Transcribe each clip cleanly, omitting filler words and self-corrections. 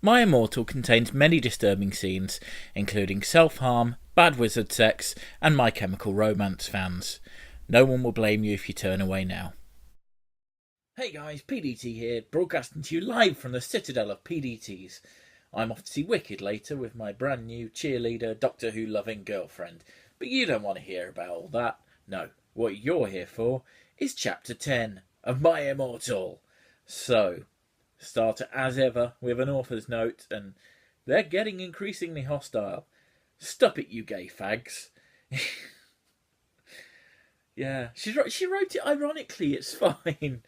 My Immortal contains many disturbing scenes, including self-harm, bad wizard sex, and My Chemical Romance fans. No one will blame you if you turn away now. Hey guys, PDT here, broadcasting to you live from the citadel of PDTs. I'm off to see Wicked later with my brand new cheerleader, Doctor Who loving girlfriend. But you don't want to hear about all that. No, what you're here for is Chapter 10 of My Immortal. So, start as ever with an author's note, and they're getting increasingly hostile. Stop it, you gay fags. Yeah, she wrote it ironically, it's fine.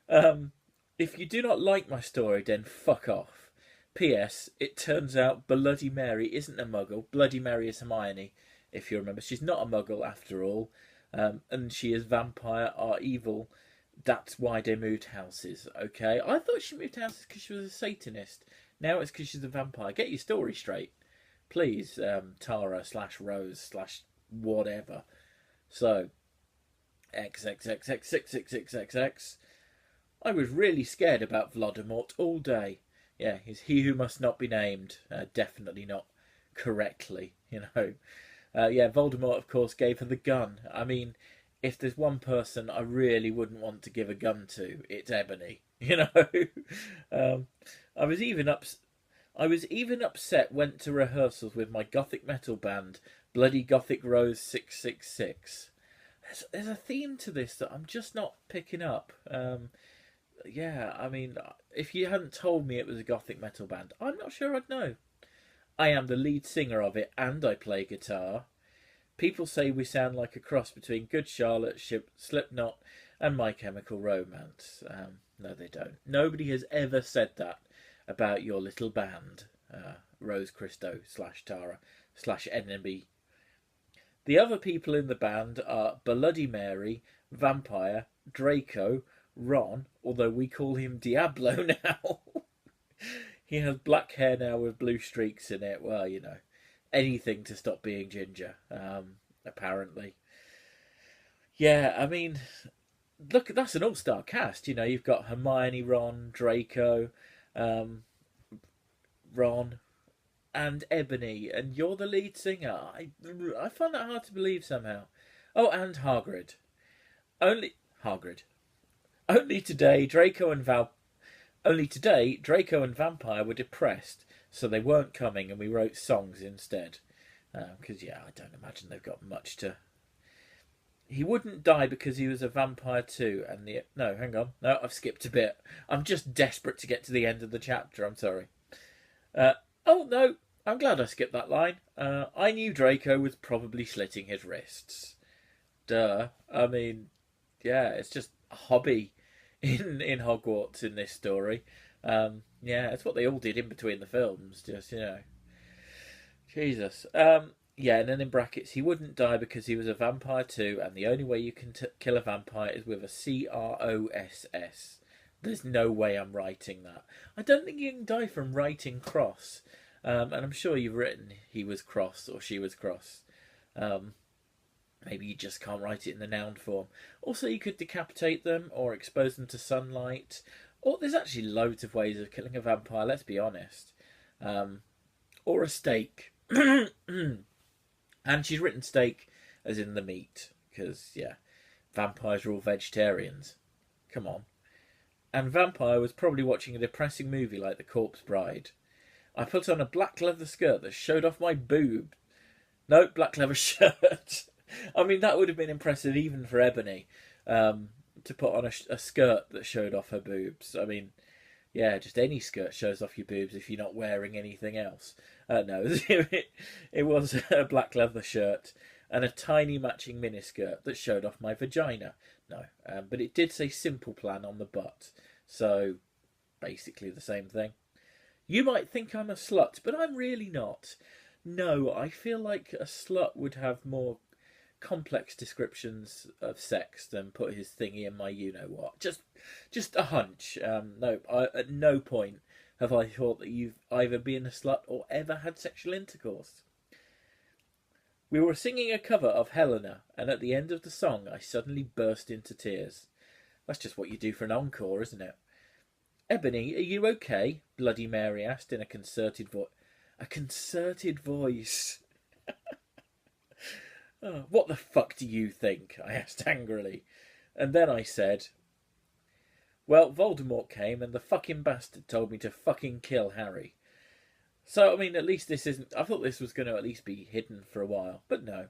If you do not like my story, then fuck off. P.S. It turns out Bloody Mary isn't a muggle. Bloody Mary is Hermione, if you remember. She's not a muggle after all. And she is vampire, are evil. That's why they moved houses, okay? I thought she moved houses because she was a Satanist. Now it's because she's a vampire. Get your story straight. Please, Tara slash Rose slash whatever. So, XXXXXXXX. I was really scared about Voldemort all day. Yeah, he's he who must not be named. Definitely not correctly, you know. Yeah, Voldemort, of course, gave her the gun. I mean, if there's one person I really wouldn't want to give a gun to, it's Ebony. You know, I was even upset. Went to rehearsals with my gothic metal band, Bloody Gothic Rose 666. There's a theme to this that I'm just not picking up. Yeah, I mean, if you hadn't told me it was a gothic metal band, I'm not sure I'd know. I am the lead singer of it, and I play guitar. People say we sound like a cross between Good Charlotte, Slipknot, and My Chemical Romance. No, they don't. Nobody has ever said that about your little band, Rose Christo slash Tara slash Enemy. The other people in the band are Bloody Mary, Vampire, Draco, Ron, although we call him Diablo now. He has black hair now with blue streaks in it. Well, you know, anything to stop being ginger, apparently. Yeah, I mean, look, that's an all-star cast. You know, you've got Hermione, Ron, Draco, Ron, and Ebony, and you're the lead singer. I find that hard to believe somehow. Oh, and Hagrid. Only Hagrid. Only today, Draco and Vampire were depressed, so they weren't coming, and we wrote songs instead. Because yeah, I don't imagine they've got much to. He wouldn't die because he was a vampire too, and no, hang on, no, I've skipped a bit. I'm just desperate to get to the end of the chapter. I'm sorry. Oh no, I'm glad I skipped that line. I knew Draco was probably slitting his wrists. Duh. I mean, yeah, it's just a hobby in Hogwarts in this story. Yeah, it's what they all did in between the films. Just Jesus. Yeah, and then in brackets, he wouldn't die because he was a vampire too, and the only way you can kill a vampire is with a CROSS. There's no way I'm writing that. I don't think you can die from writing cross. And I'm sure you've written he was cross or she was cross. Maybe you just can't write it in the noun form. Also, you could decapitate them or expose them to sunlight. Or there's actually loads of ways of killing a vampire, let's be honest. Or a steak. And she's written steak as in the meat. Because, yeah, vampires are all vegetarians. Come on. And Vampire was probably watching a depressing movie like The Corpse Bride. I put on a black leather skirt that showed off my boob. No, black leather shirt. I mean, that would have been impressive even for Ebony, to put on a skirt that showed off her boobs. I mean, yeah, just any skirt shows off your boobs if you're not wearing anything else. No, it was a black leather shirt and a tiny matching miniskirt that showed off my vagina. No, but it did say Simple Plan on the butt, so basically the same thing. You might think I'm a slut, but I'm really not. No, I feel like a slut would have more complex descriptions of sex than put his thingy in my you-know-what. Just a hunch. No, at no point have I thought that you've either been a slut or ever had sexual intercourse. We were singing a cover of Helena, and at the end of the song I suddenly burst into tears. That's just what you do for an encore, isn't it? Ebony, are you okay? Bloody Mary asked in a concerted voice. A concerted voice. Oh, what the fuck do you think? I asked angrily. And then I said, well, Voldemort came and the fucking bastard told me to fucking kill Harry. So, I mean, at least this isn't... I thought this was going to at least be hidden for a while, but no.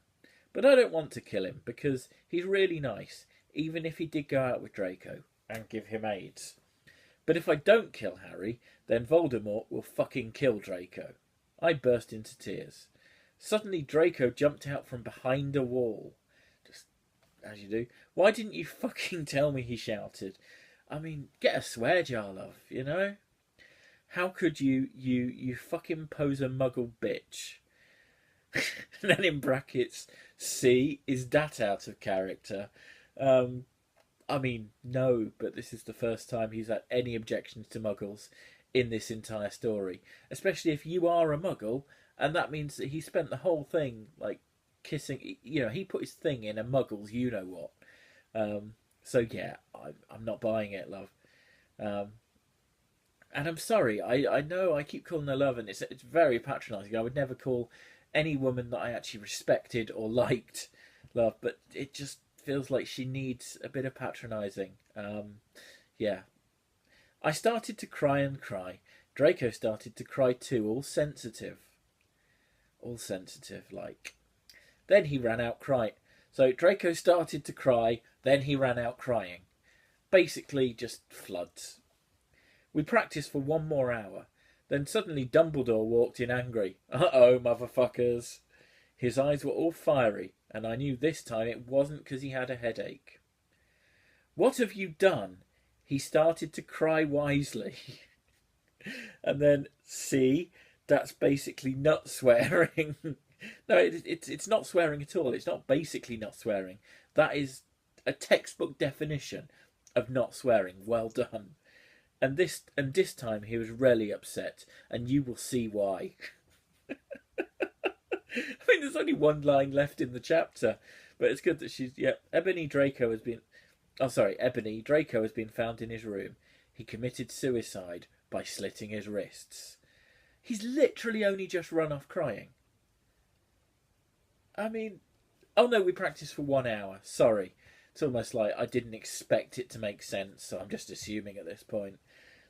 But I don't want to kill him, because he's really nice, even if he did go out with Draco and give him AIDS. But if I don't kill Harry, then Voldemort will fucking kill Draco. I burst into tears. Suddenly Draco jumped out from behind a wall. Just as you do. Why didn't you fucking tell me, he shouted. I mean, get a swear jar, love, you know? How could you fucking pose a muggle bitch? And then in brackets, C, is that out of character? I mean, no, but this is the first time he's had any objections to muggles in this entire story. Especially if you are a muggle, and that means that he spent the whole thing, like, kissing... You know, he put his thing in a muggle's you-know-what. So, yeah, I'm not buying it, love. And I'm sorry, I know I keep calling her love, and it's very patronising. I would never call any woman that I actually respected or liked love, but it just feels like she needs a bit of patronising. Yeah. I started to cry and cry. Draco started to cry too, all sensitive. All sensitive, like. Then he ran out crying. So Draco started to cry, then he ran out crying. Basically, just floods. We practiced for 1 more hour. Then suddenly Dumbledore walked in angry. Uh-oh, motherfuckers. His eyes were all fiery, and I knew this time it wasn't because he had a headache. What have you done? He started to cry wisely. And then, see, that's basically not swearing. No, it's not swearing at all. It's not basically not swearing. That is a textbook definition of not swearing. Well done. And this time he was really upset, and you will see why. I mean, there's only one line left in the chapter, but it's good that she's... Yeah, Ebony Draco has been found in his room. He committed suicide by slitting his wrists. He's literally only just run off crying. I mean... Oh no, we practiced for 1 hour. Sorry. It's almost like I didn't expect it to make sense, so I'm just assuming at this point.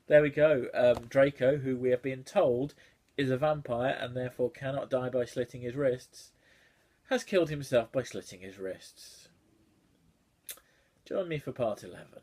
There we go. Draco, who we have been told is a vampire and therefore cannot die by slitting his wrists, has killed himself by slitting his wrists. Join me for part 11.